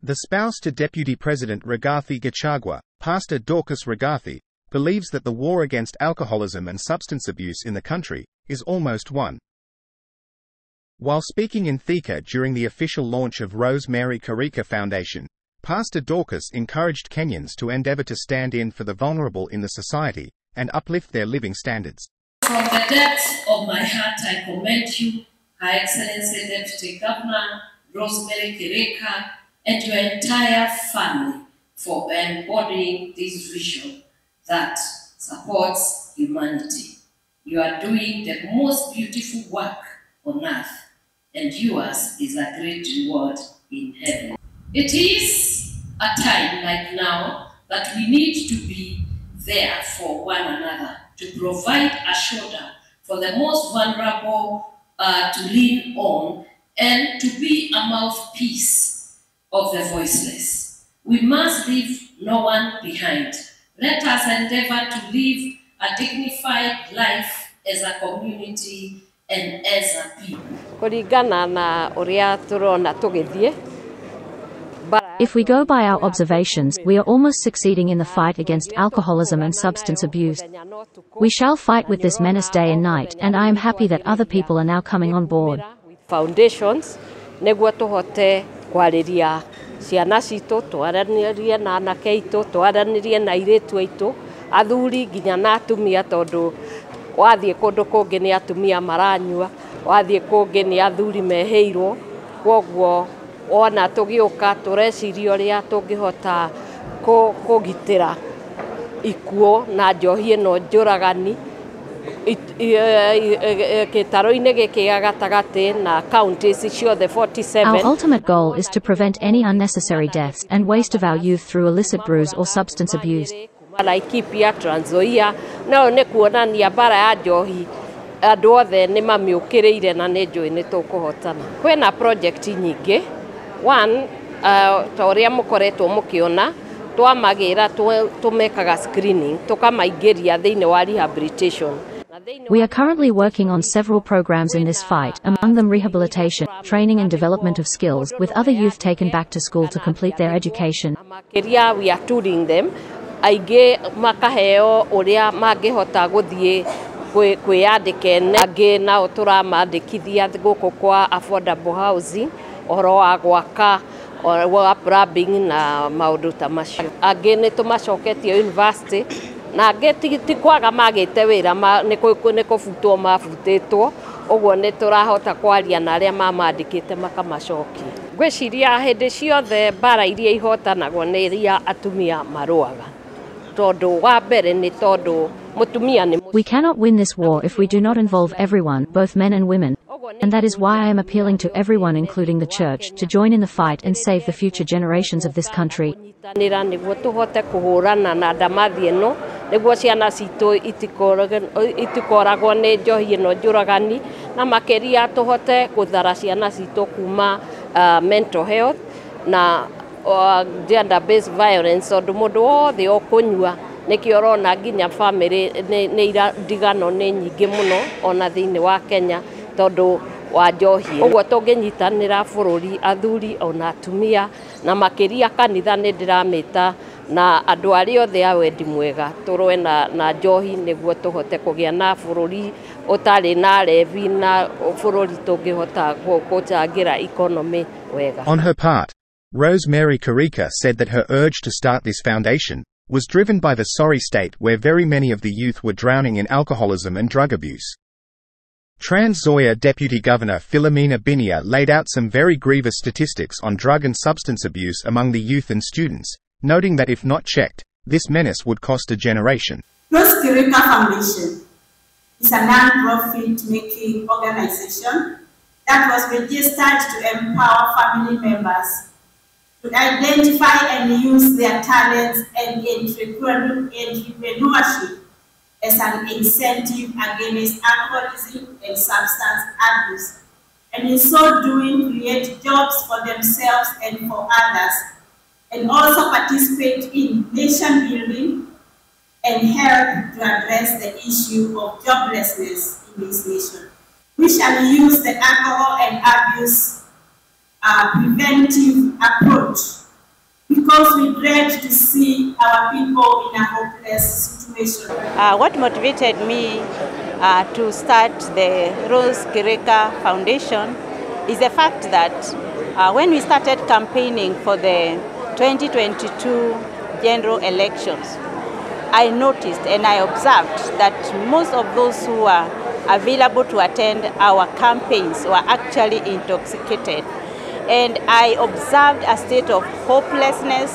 The spouse to Deputy President Rigathi Gachagua, Pastor Dorcas Rigathi, believes that the war against alcoholism and substance abuse in the country is almost won. While speaking in Thika during the official launch of Rosemary Kirika Foundation, Pastor Dorcas encouraged Kenyans to endeavor to stand in for the vulnerable in the society and uplift their living standards. From the depths of my heart, I commend you, Her Excellency Deputy Governor Rosemary Kirika, and your entire family for embodying this vision that supports humanity. You are doing the most beautiful work on earth, and yours is a great reward in heaven. It is a time like now that we need to be there for one another, to provide a shoulder for the most vulnerable to lean on, and to be a mouthpiece of the voiceless. We must leave no one behind. Let us endeavor to live a dignified life as a community and as a people. If we go by our observations, we are almost succeeding in the fight against alcoholism and substance abuse. We shall fight with this menace day and night, and I am happy that other people are now coming on board. Foundations, kwariria ciana citũ twaranirie na anake aitũ twaranirie na airĩtu aitũ athuri nginya na atumia tondu wathiĩ kũndũ kũngĩ nĩ atumia maranyua wathiĩ kũngĩ nĩ athuri mehĩirwo kwoguo ona tũgĩũka tũreciria ũrĩa tũngĩhota kũgitĩra ikuũ na njohi ĩno njũragani Our ultimate goal is to prevent any unnecessary deaths and waste of our youth through illicit brews or substance abuse. Andũ othe nĩ mamĩũkĩrĩire na nĩ njũĩ nĩ tũkũhotana. Kwĩna project nyingĩ. One, ta ũrĩa mũkoretwo mũkĩona, twamagĩra tũmekaga screening, tũkamaingĩria thĩinĩ wa rehabilitation. We are currently working on several programs in this fight, among them rehabilitation, training and development of skills, with other youth taken back to school to complete their education. We are touring them. Aingĩ makaheo ũrĩa mangĩhota gũthiĩ kwĩyandĩka angĩ nao tũramandĩkithia gũkũ kwa affordable housing, ũhoro wa gwaka wa plumbing na maũndũ ta macio. Angĩ nĩ tũmacoketie university na angĩ ti kwaga magĩte wĩra nĩ kũbutwo mabutĩtwo, ũguo nĩ tũrahota kwaria na arĩa mamandĩkĩte makamacokia. Ngwĩciria hĩndĩ ciothe mbara iria ihotanagwo nĩ iria atumia marũaga. Tondũ wa mbere nĩ tondũ mutumia nĩ. We cannot win this war if we do not involve everyone, both men and women. And that is why I am appealing to everyone, including the church, to join in the fight and save the future generations of this country. Nĩguo tũhote kũhũrana na ndamathi ĩno, nĩguo ciana citũ itikoragwo nĩ njohi ĩno njũragani, na makĩria tũhote gũthara ciana citũ kuma mental health na gender based violence, tondũ mũndũ wothe ũkũnyua nĩkĩo ũrona nginya family nĩ ndigano nĩ nyingĩ mũno ona thĩinĩ wa Kenya tondũ wa njohi. Ũguo tũngĩnyitanĩra bũrũri, athuri ona atumia na makĩria kanitha nĩ ndĩramĩta na andũ arĩa othe a wendi mwega tũrũe na njohi nĩguo tũhote kũgĩa na bũrũri ũtarĩ na levi na bũrũri tũngĩhota gũcangĩra economy wega. On her part, Rosemary Kirika said that her urge to start this foundation was driven by the sorry state where very many of the youth were drowning in alcoholism and drug abuse. Trans Nzoia Deputy Governor Philomena Binia laid out some very grievous statistics on drug and substance abuse among the youth and students, noting that if not checked, this menace would cost a generation. Dorcas Gachagua Foundation is a non-profit making organization that was registered to empower family members to identify and use their talents and entrepreneurship as an incentive against alcoholism and substance abuse, and in so doing create jobs for themselves and for others, and also participate in nation building and help to address the issue of joblessness in this nation. We shall use the alcohol and abuse preventive approach because we dread to see our people in a hopeless situation. What motivated me to start the Rosemary Kirika Foundation is the fact that when we started campaigning for the 2022 general elections, I noticed and I observed that most of those who were available to attend our campaigns were actually intoxicated. And I observed a state of hopelessness,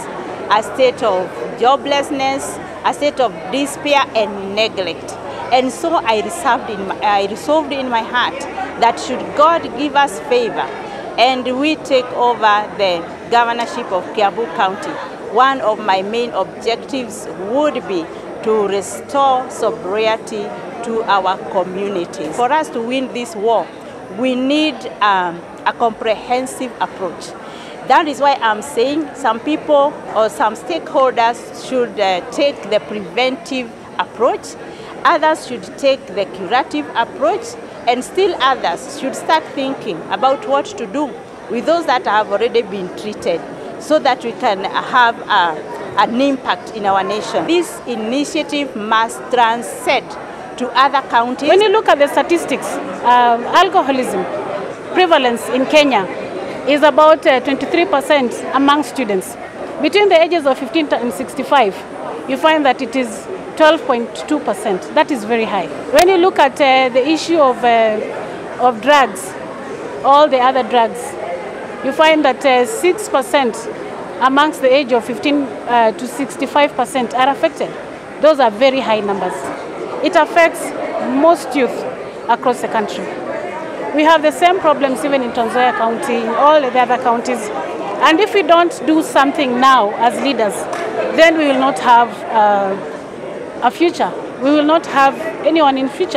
a state of joblessness, a state of despair and neglect. And so I resolved in my heart that should God give us favor and we take over the governorship of Kiambu County, one of my main objectives would be to restore sobriety to our communities. For us to win this war, we need a comprehensive approach. That is why I'm saying some people or some stakeholders should take the preventive approach, others should take the curative approach, and still others should start thinking about what to do with those that have already been treated so that we can have an impact in our nation. This initiative must transcend to other counties. When you look at the statistics, alcoholism prevalence in Kenya is about 23% among students. Between the ages of 15 and 65, you find that it is 12.2%. That is very high. When you look at the issue of drugs, all the other drugs, you find that 6% amongst the age of 15 to 65% are affected. Those are very high numbers. It affects most youth across the country. We have the same problems even in Trans Nzoia County, in all the other counties. And if we don't do something now as leaders, then we will not have a future. We will not have anyone in future.